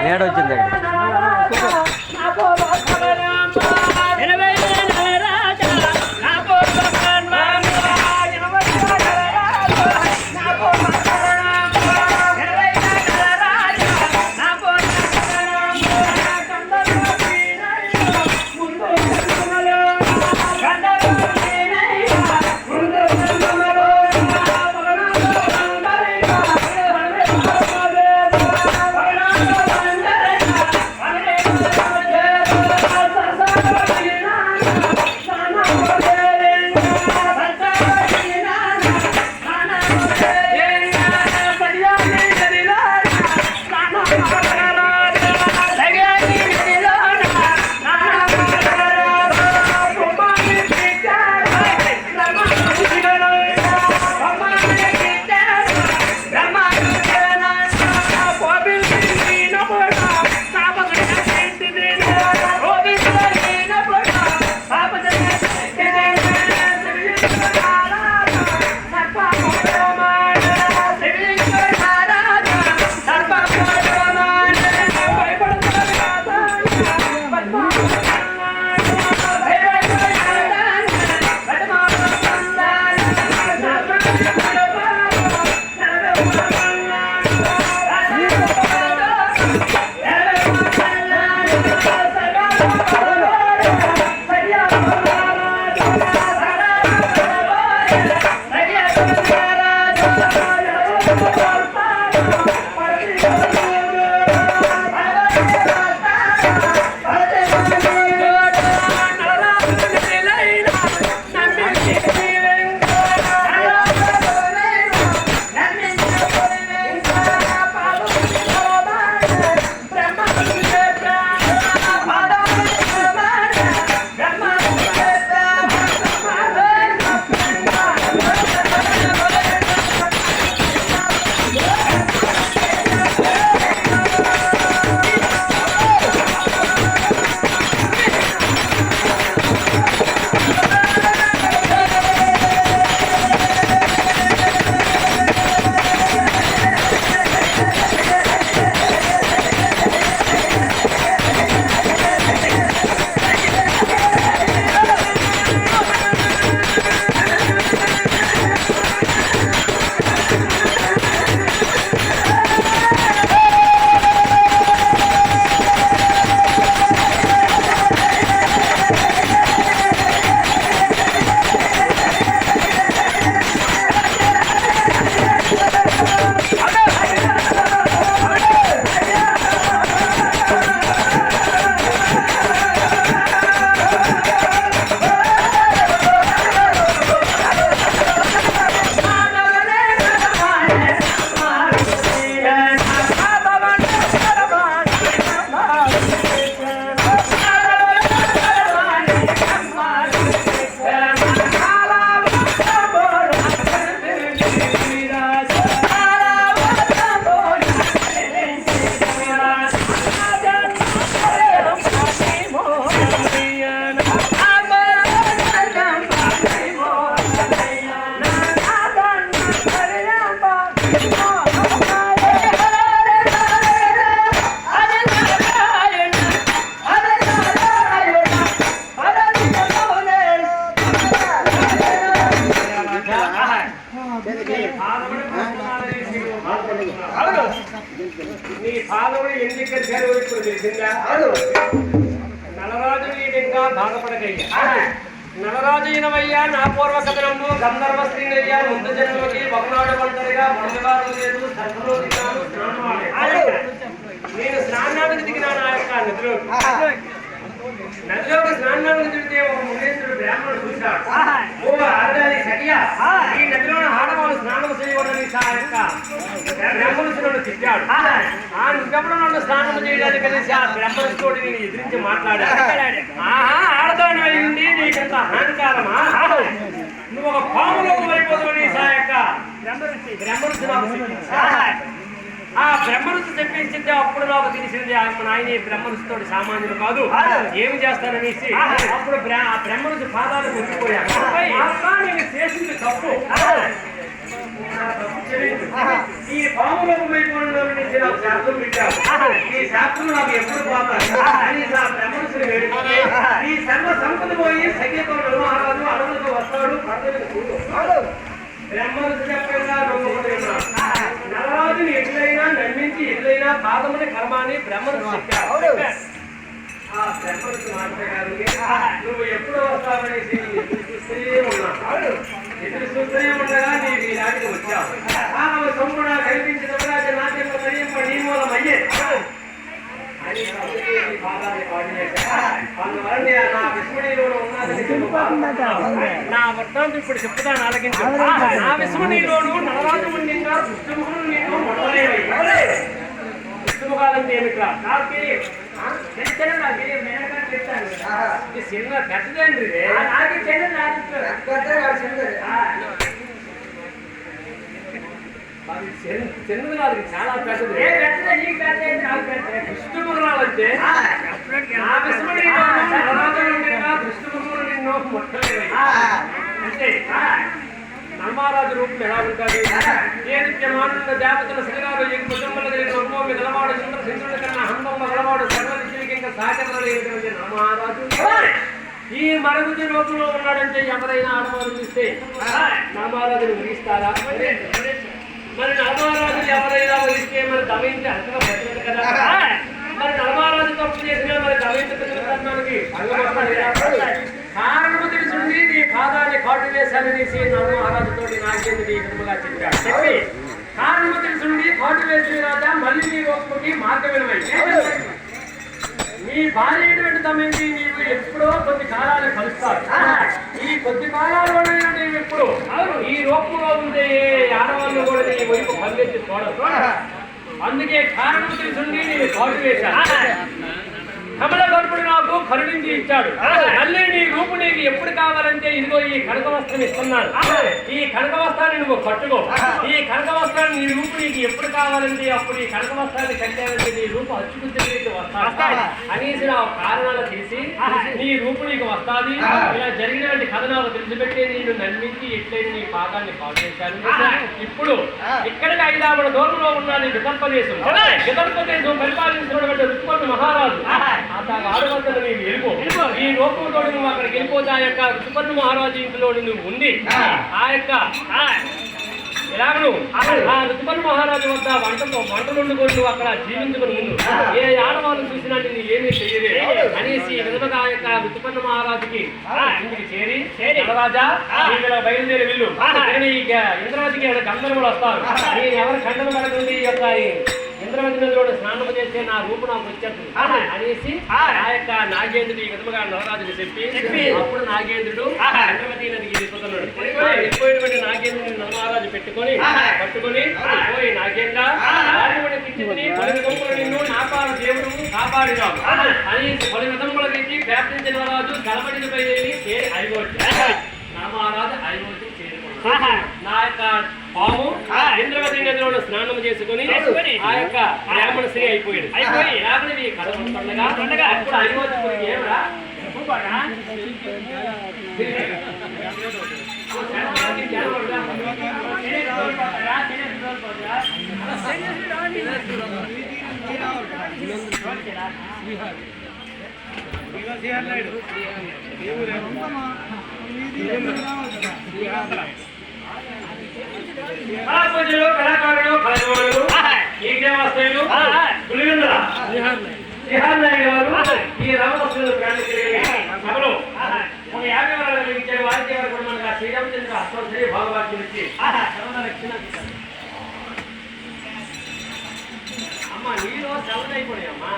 నేడొచ్చింది నలరాజునవయ్యా నా పూర్వ కథనము గంధర్వ స్త్రీనయ్యా ముందు జన్మకి బహునాడు వంటరిగా బంగారు లేదు సర్వలో దిగాను నేను స్నానానికి దిగినాను ఆ యొక్క నదిలోకి స్నానానికి దిగితే ఒక మునేశ్వరుడు బ్రాహ్మణుడు చూశాడు. ఓ ఆడదాని సఖియా, ఈ నదిలోని ఆడవాళ్ళు స్నానం చేయకూడదని ఆ యొక్క బ్రాహ్మణుడు తిట్టాడు. ఆ నిజంలో నన్ను స్నానం చేయడానికి కలిసి ఆ బ్రాహ్మణుడితోటి నేను ఎదిరించి మాట్లాడాను. ఆహా, ఆడదాని అయింది నీకంత అహంకారమా? నువ్వు ఒక పాములో అయిపోతావు. ఆ యొక్క బ్రహ్మఋషి నాకు చెప్పించాడు. ఆ బ్రహ్మఋషి చెప్పించింది అప్పుడు నాకు తెలిసింది మన ఆయన బ్రహ్మఋషితో సామాన్యుడు కాదు, ఏమి చేస్తాననేసి అప్పుడు బ్రహ్మఋషి పాదాలు ముట్టిపోయాను. నేను చేసింది తప్పు, ఈ పాములకు వైపులో నుంచి నాకు శాస్త్రం పెట్టావు, ఈ శాస్త్రం నాకు ఎప్పుడు పోతాను అని బ్రహ్మఋషిని వేడుకుంటే ఈ సర్వ సంపద పోయి సఖ్యతో మహారాజు అడవులకు వస్తాడు. బ్రహ్మఋషి చెప్పగా నలరాజుని ఎట్లయినా నమ్మించి ఎట్లయినా పాదముని కర్మాన్ని బ్రహ్మఋషి చెప్పాడు. ఆ బ్రహ్మఋషి మాట్లాడగారు నువ్వు ఎప్పుడు వస్తావనేసి చూస్తూనే ఉన్నావు, ఎదురు చూస్తూనే ఉండగా నీకు ఈనాటికి వచ్చావు. సంపూర్ణ కల్పించినప్పుడా నాట్యం నీ మూలమయ్యే అని పాదాన్ని పాటు చేశాను. అందువల్ల నా విస్మణీలో నా వృత్తాంతం ఇప్పుడు చెప్తాను, ఆలకించు. నా విస్మణీలోను నలరాజు ఉండింగా దుష్టముఖులు నీకు మొదలయ్యాయి. దుష్టముఖాలంటే ఏమిట్రా? సినిమా పెద్దదండి, చిన్నది కాదు, చాలా పెద్దది. దుష్టముఖాలంటే దుష్టముఖులు నిన్ను ముట్టలేదు అంటే నర్మారాజు రూపం ఎలా ఉంటాడు? ఏ నిత్యమానున్న దేవతల శ్రీరాజు ఎగు కుటుంబంలో కలిగిన ఉద్భవం గలవాడు చంద్రుడి కన్నా హంబంలో గలవాడు సర్వదిశలకి ఇంకా సాచరలేటువంటి నర్మారాజు ఈ మరుగుజ్జు రూపంలో ఉన్నాడంటే ఎవరైనా ఆడవారు చూస్తే నర్మారాజుని ముగిస్తారా? మరి నర్మారాజుని ఎవరైనా వహిస్తే మరి దమయించి అంతగా పట్టలేదు కదా. మరి నర్మారాజు తప్పు చేసినా మరి దమయించడానికి కారణము తెలుసుండి నీ పాదాన్ని కాటు వేశాననేసి నర్మహారాజుతో నాకేంద్రుడి విధముగా చెప్పాడు. చెప్పి కారణము తెలుసుండి కాటు వేసిన రాజా మళ్ళీ నీ రూపముకి మార్గమేమై నీ భార్య అయినటువంటి దమయంతి నీవు ఎప్పుడో కొద్ది కాలాలు కలుస్తారు. ఈ కొద్ది కాలాల్లోనైనా నీవు ఎప్పుడు ఈ రూపంలో ఉండే ఆడవాళ్ళు కూడా నీ వైపు పల్లెత్తి చూడదు. అందుకే కారణం తెలుసుండి నేను కాటు వేశాను. కమల గర్భుడు నాకు కరుణించి ఇచ్చాడు. మళ్ళీ నీ రూపు నీకు ఎప్పుడు కావాలంటే ఇదిగో ఈ కనక వస్త్రం ఇస్తున్నాను, ఈ కనక వస్త్రాన్ని నువ్వు కట్టుకో. ఈ కనక వస్త్రాన్ని నీ రూపు నీకు ఎప్పుడు కావాలంటే అప్పుడు ఈ కనక వస్త్రాన్ని కట్టాలంటే నీ రూపు అచ్చుకుతి వస్తాడు అనేసి నా కారణాలు తెలిసి నీ రూపు నీకు వస్తాది. ఇలా జరిగినటువంటి కథ నాకు తెలిసిపెట్టి నేను నమ్మించి ఎట్లయితే నీ పాదాన్ని పాడు చేశాను. ఇప్పుడు ఇక్కడికి 5 ఆమడ దూరంలో ఉన్న నీ విదర్భ దేశం పరిపాలించినటువంటి ఋతుపర్ణ మహారాజు ఆడవద్దలు నీవు వెళ్ళిపో. ఈ రూపంతో నువ్వు అక్కడికి వెళ్ళిపోతే ఆ యొక్క ఋతుపర్ణ మహారాజు ఇంట్లో నువ్వు ఉంది. ఆ యొక్క ఎలాగను ఆ ఋతుపర్ణ మహారాజు వద్ద వంటలు వండుకొని నువ్వు అక్కడ జీవించుకుని ముందు ఏ ఆడవాళ్ళు చూసినా నేను ఏమీ చెయ్యలే అనేసి విధముగా ఆ యొక్క ఋతుపర్ణ మహారాజుకి ఇంటికి చేరి రాజా ఇక్కడ బయలుదేరి వెళ్ళు, ఇంద్రరాజుకి గంధర్వులు వస్తారు, నేను ఎవరి ఖండన పడకండి ఈ యొక్క ఇంద్రవతి నదిలో స్నానం చేస్తే నా రూపు నాకు వచ్చేస్తుంది అనేసి ఆ యొక్క నాగేంద్రుడు ఈ విధముగా నవరాజుని చెప్పి అప్పుడు నాగేంద్రుడు ఇంద్రవతి నదికి వెళ్ళిపోతున్నాడు. వెళ్ళిపోయినటువంటి నాగేంద్రుని నవరాజు పట్టుకొని పోయి నాగేంద్ర నిన్ను నాపాడు దేవుడు కాపాడినాడు అనేసి పలు విధముల నుంచి వ్యాపించిన రాజు గలబడిపై వెళ్ళి అయిపోవచ్చు. నామారాజు అయిపోవచ్చు నా యొక్క పాము ఇంద్రవతి నదిలో స్నానం చేసుకుని ఆ యొక్క బ్రాహ్మణ స్త్రీ అయిపోయాడు. అయిపోయి కడప పండగ అప్పుడు అయిపోయి ఏమరా కళాపూజలు కళాకారులు కళాకారులు ఈ దేవస్థాయిలు పులివెందుల శ్రీహార్ నాయుడు గారు ఈ రామకృష్ణుడు సభలో 50 వరాలు ఇచ్చారు. వారికి వారు కూడా మనకు శ్రీరామచంద్ర అష్టోత్తరి భాగవాక్యం ఇచ్చి అమ్మ నీలో చల్లదైపోయామ్మా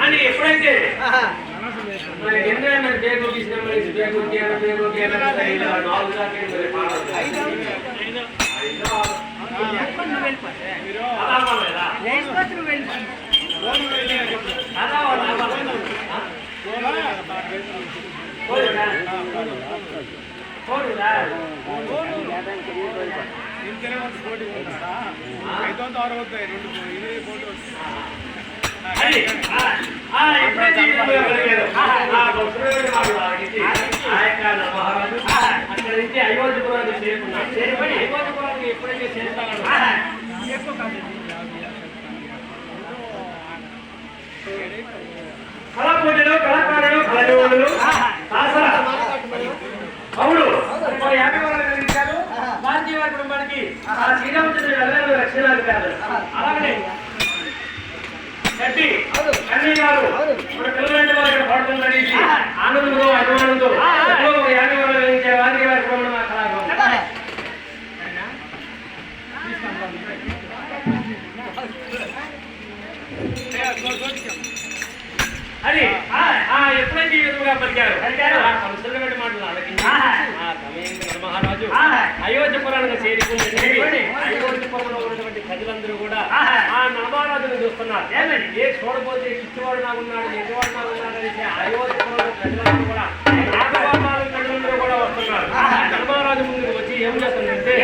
అని ఎప్పుడైతే మరి ఎన్నైనా బేగు తీసిన మనిషి బేగు అక్కడ నుంచి అయోధ్యపురాన్ని చేరుకున్నాడు. చేరుకొని అయోధ్యపురాన్ని ఎప్పుడైతే చేరుతాడో కళాపూజలు, కళాకారులు, కళాయోగులు, అవును 50 వరకు నిర్మించారు. భారతీయ కుటుంబానికి ఆ శ్రీరామచంద్రుడు వెళ్ళారు రక్షణ కాదు. అలాగనే గట్టి అన్నయ్య గారు మన పిల్లలంటే వారు ఇక్కడ పాడుతున్న అనేసి ఆనందంతో అభిమానంతో 50 వరకు నిర్మించే భారతీయ కుటుంబం కళాకారులు అని ఎప్పుడైతే ఈ విధంగా పలికారు కలుసులగడ్డ మాటలు ఆలకించి మహారాజు అయోధ్యపురానికి చేరుకుని అయోధ్యపురంలో ఉన్నటువంటి ప్రజలందరూ కూడా ఆ నలమహారాజును చూస్తున్నారు. ఏ చూడబోతే కిచ్చివాడు నాకున్నాడు, ఎదువాడు నాకున్నాడు అనేసి అయోధ్యపురంలో ప్రజలందరూ కూడా నాగబాబాలు ప్రజలందరూ కూడా వస్తున్నారు. నలమహారాజు ముందుకు వచ్చి ఏం చేస్తుందంటే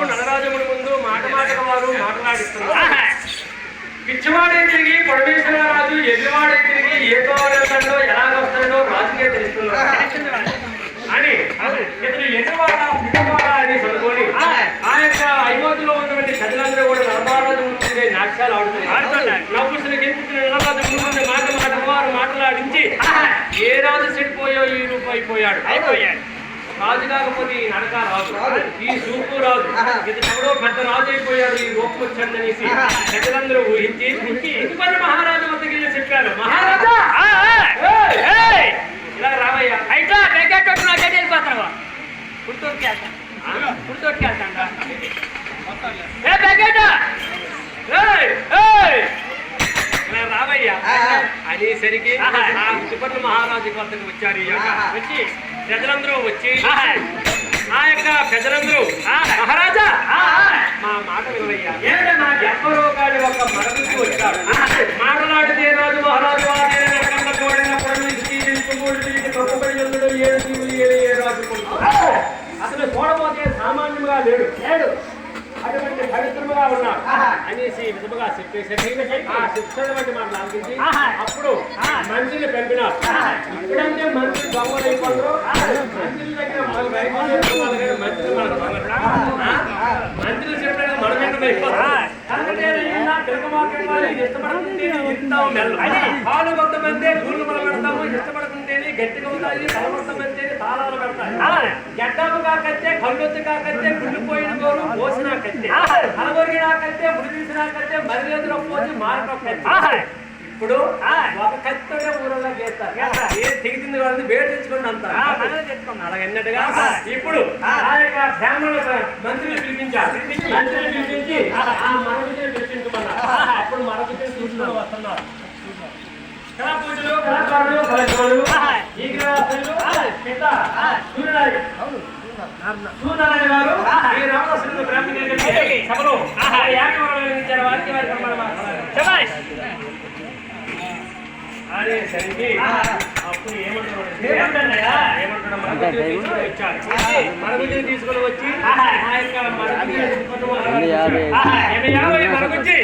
నలరాజముడి ముందు మాట మాటకు వారు మాట్లాడిస్తున్నారు. పిచ్చివాడే తిరిగి పరమేశ్వరరాజు ఎదివాడే తిరిగి ఏ తోడో ఎలాగ వస్తాడో రాజుకే తెలుస్తున్నారు అని ఇతను ఎన్నవాడ పిచ్చివాడ అని చదువుకొని ఆ యొక్క అయోధ్యలో ఉన్నటువంటి ప్రజలందరూ కూడా నలరాజు ముందు నాట్యాలు ఆడుతున్నారు. నవ్వుసిన గెలిచిన నలరాజు ముందు మాట మాటకు వారు మాట్లాడించి ఏ రాజు చెడిపోయో ఈ రూపు అయిపోయాడు. రాజు కాకపోతే ఈ నడక రాదు, ఈ సూపు రాదు, ఇతడు పెద్ద రాజు అయిపోయాడు, ఈ రూపం వచ్చాడు అనేసి ప్రజలందరూ ఊహించి ఇంకొన్ని మహారాజు వద్దకు వెళ్ళి చెప్పారు. మహారాజా ఇలా రావయ్యా అయితే వెళ్ళిపోతావా గుంటూరుకి వెళ్తాడా రావయ్యా అనేసరికి ఆ సుపర్ణ మహారాజు వద్దకు వచ్చారు. వచ్చి ప్రజలందరూ వచ్చి ఆ యొక్క ప్రజలందరూ మహారాజా మా మాట వినవయ్యా, ఎవరో కాని ఒక మరణించి వచ్చాడు. మాటలాడితే రాజు మహారాజు అసలు చూడబోతే సామాన్యంగా లేడు, అటువంటి పవిత్రముగా ఉన్నాడు అనేసి విధముగా చెప్పేసరికి ఆ శిక్షణ మాటలు ఆలోచించి అప్పుడు మంత్రిని పంపినారు. ఇప్పుడంటే మంత్రి దొంగలు అయిపోతారు, మంత్రుల దగ్గర మంత్రులు చెప్పడానికి మనమెండం అయిపోతారు. పాలు కొంతమంది పూలు మనం పెడతాము, ఇష్టపడుతుంటేనే గట్టిగా అవుతాయి, తలపడతామంటే తాళాలు పెడతాయి. గడ్డము కాకంటే కళ్ళొద్దు కాకంటే గుండిపోయిన గోరు పోసినా కట్టే, అలగొరిగినా కట్టే, ముడి తీసినా కట్టే, మరివేదులో పోసి మారటం కట్టే. ఇప్పుడు ఒక కత్తితోనే ఊరల్లా చేస్తారు ఏం తెగితుంది వాళ్ళని వేడి తెచ్చుకోండి అంత అలాగన్నట్టుగా ఇప్పుడు ఆ యొక్క బ్రాహ్మణుల మంత్రిని పిలిపించారు మంత్రిని పిలిపించి ఆ మరొకటిని పిలిపించుకున్నారు అప్పుడు మరొకటి చూసుకొని వస్తున్నారు కళా పూజలు కళాకారులు కళాకారులు ఈ గ్రహాలు పిత సూర్యనారాయణ గారు ఈ రామదాసు బ్రాహ్మణ సభలో యాగవరం వారికి వారి అదే సరికి అప్పుడు ఏమంటున్నాడు మరుగుజ్జుని తీసుకొని వచ్చి ఆ యొక్క మరుగుజ్జి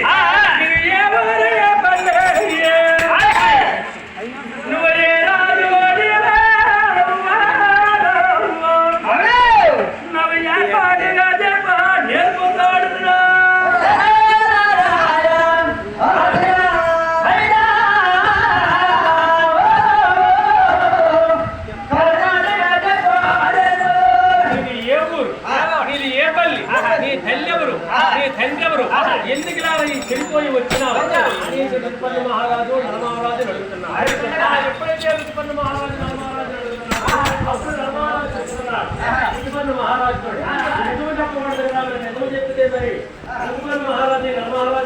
ఎందుకు చెడిపోయి వచ్చినావు అనేసి రుత్పన్న మహారాజు నరమహారాజు అడుగుతున్నారు ఎప్పుడైతే రుత్పన్న మహారాజు నరమహారాజు అడుగుతున్నారు అప్పుడు నరమహారాజు చెప్తున్నారు రుత్పన్న మహారాజు నిజం చెప్పకూడదు నిజం చెప్తే మరి రుత్పన్న మహారాజు నరమహారాజు